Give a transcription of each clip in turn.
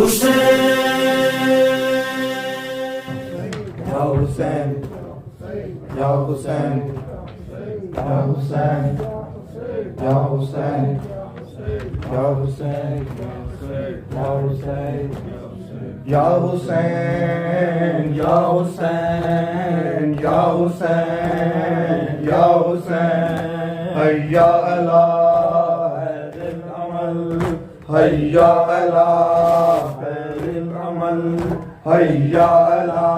Ya Hussein, Ya Hussein, Ya Hussein, Ya Hussein, Ya Hussein, Ya Hussein, Ya Hussein, Ya Hussein, Ya Hussein, Hayya ala khairil amal, Hayya ala khairil amal, Hayya ala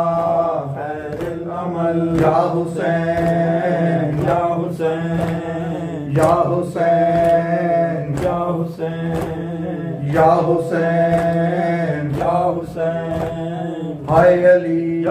khairil amal, Ya Hussein, Ya Hussein, Ya Hussein, Ya Hussein, Ya Hussein, Ya Hussein, Hay Ali,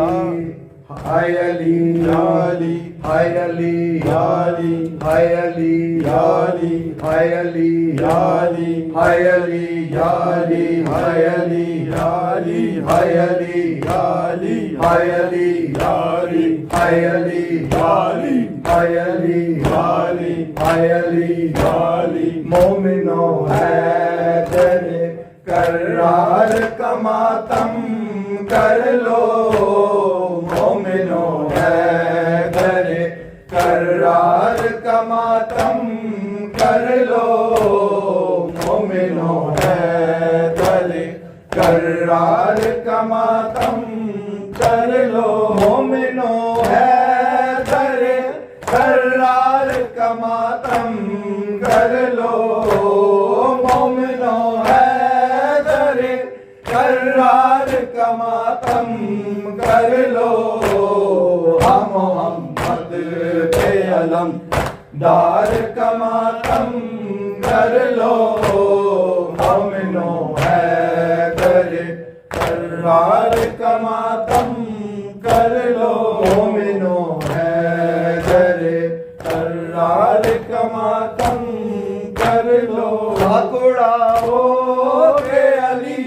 Hay Ali, Ya Ali, Hay Ali, Ya Ali, Hay Ali, Ya Ali, Hay Ali, Ya Ali, Hay Ali, Ya Ali, Hay Ali, Ya Ali, Hay Ali, Ya Ali, Hay Ali, Ya Ali, Hay Ali, Ya Ali, Hay Ali, Ya Ali, Hay Ali, Ya Ali, مومنو حیدر کرار کا ماتم کر لو، مومنو حیدر کرار کا ماتم کر لو، مومنو حیدر کرار کا ماتم کر لو، مومنو حیدر کرار کا ماتم کر لو، مومنو حیدر کرار کا ماتم کر لو، ہم محمد پہ علم دار کا ماتم کر لو، مومنو حیدر کرار کا ماتم کر لو، مومنو حیدر کرار کا ماتم کر لو، اکڑاؤ کہ علی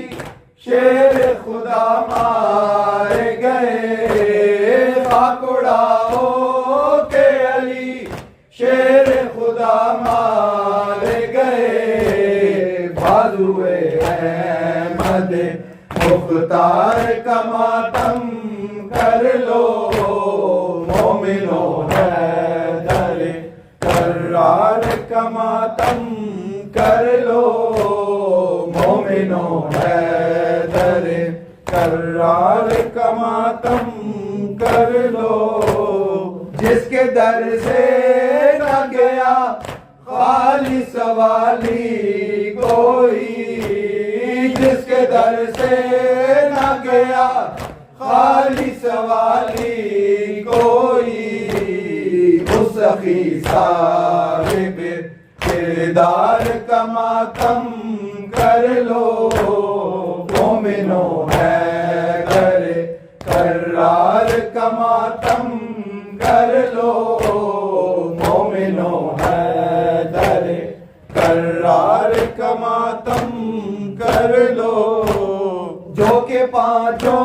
شیر خدا مارے گئے، اکڑاؤ کہ علی شیر خدا مارے گئے، بازوئے احمد مختار کا ماتم کر لو، مومنو حیدر کرار کا ماتم کر لو، مومنو حیدر کرار کا ماتم کر لو، جس کے در سے نہ گیا خالص والی کوئی، جس کے در سے نہ گیا خالص والی کوئی، اس سخی صاحب کردار کا ماتم کر لو، مومنو حیدر کرار کا ماتم کر لو، مومنو حیدر کرار کا ماتم کر لو، جو کہ پانچوں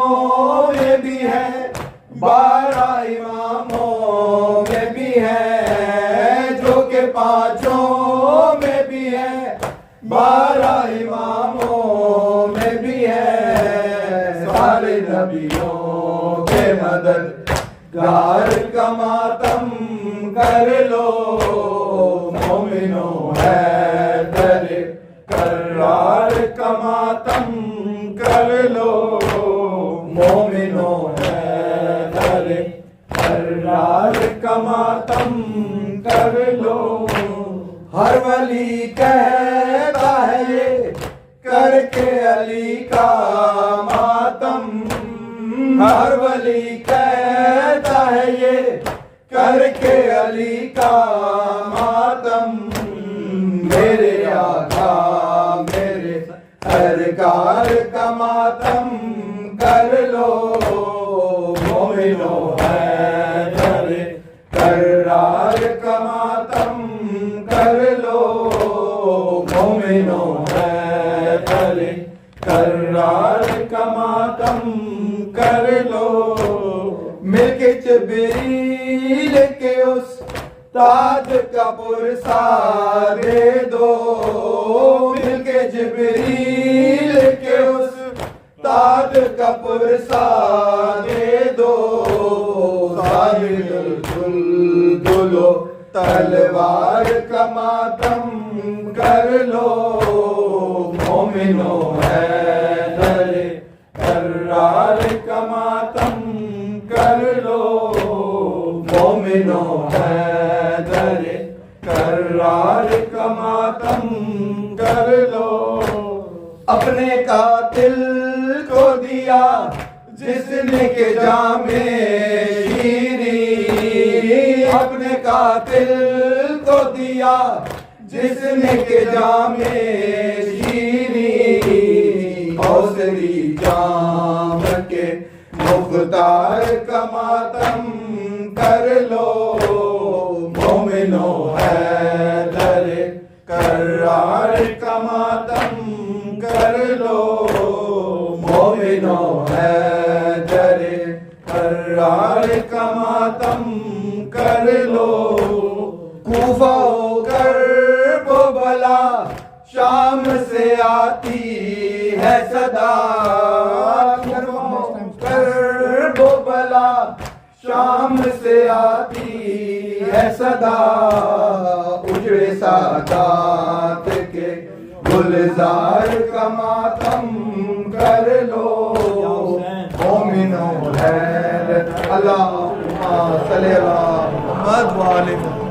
میں بھی ہے، 12 اماموں میں بھی ہے، جو کہ پانچوں میں بھی ہے، 12 اماموں میں بھی ہے، سارے نبیوں کے مددگار کا ماتم کر لو، مومنو حیدر کرار کا ماتم کر لو، مومنو حیدر کرار کا ماتم کر لو، ہر ولی کہتا ہے یہ کر کے علی کا ماتم، ہر ولی کہتا ہے یہ کر کے علی کا ماتم، میرے آقا میرے سرکار کا ماتم کر لو، مومنو حیدر کرار کا ماتم کر لو، مومنو حیدر کرار کا ماتم کر لو، مل کے جبریل کے اس تاج کا پرسا دے دو، مل کے جبریل کے اس تاج کا پرسا دے دو ظاہر دلو تلوار کا ماتم کر لو مومنو حیدر کرار کا ماتم کر لو مومنو حیدر کرار کا ماتم کر لو اپنے قاتل کو دیا جس نے کہ جام شیریں اپنے قاتل کو دیا جس نے کہ جام شیریں حوصلی جام کے مختار کا ماتم کر لو مومنو حیدر کرار کا ماتم کر لو مومنو حیدر کرار کا ماتم کر لو کوفہ ہو کرب و بلا شام سے آتی ہے صدا کرب و بلا شام سے آتی ہے صدا اجڑے سادات کے گلزار کا ماتم کر لو مومنو حیدر اللہم صلی اللہ محمد و آل محمد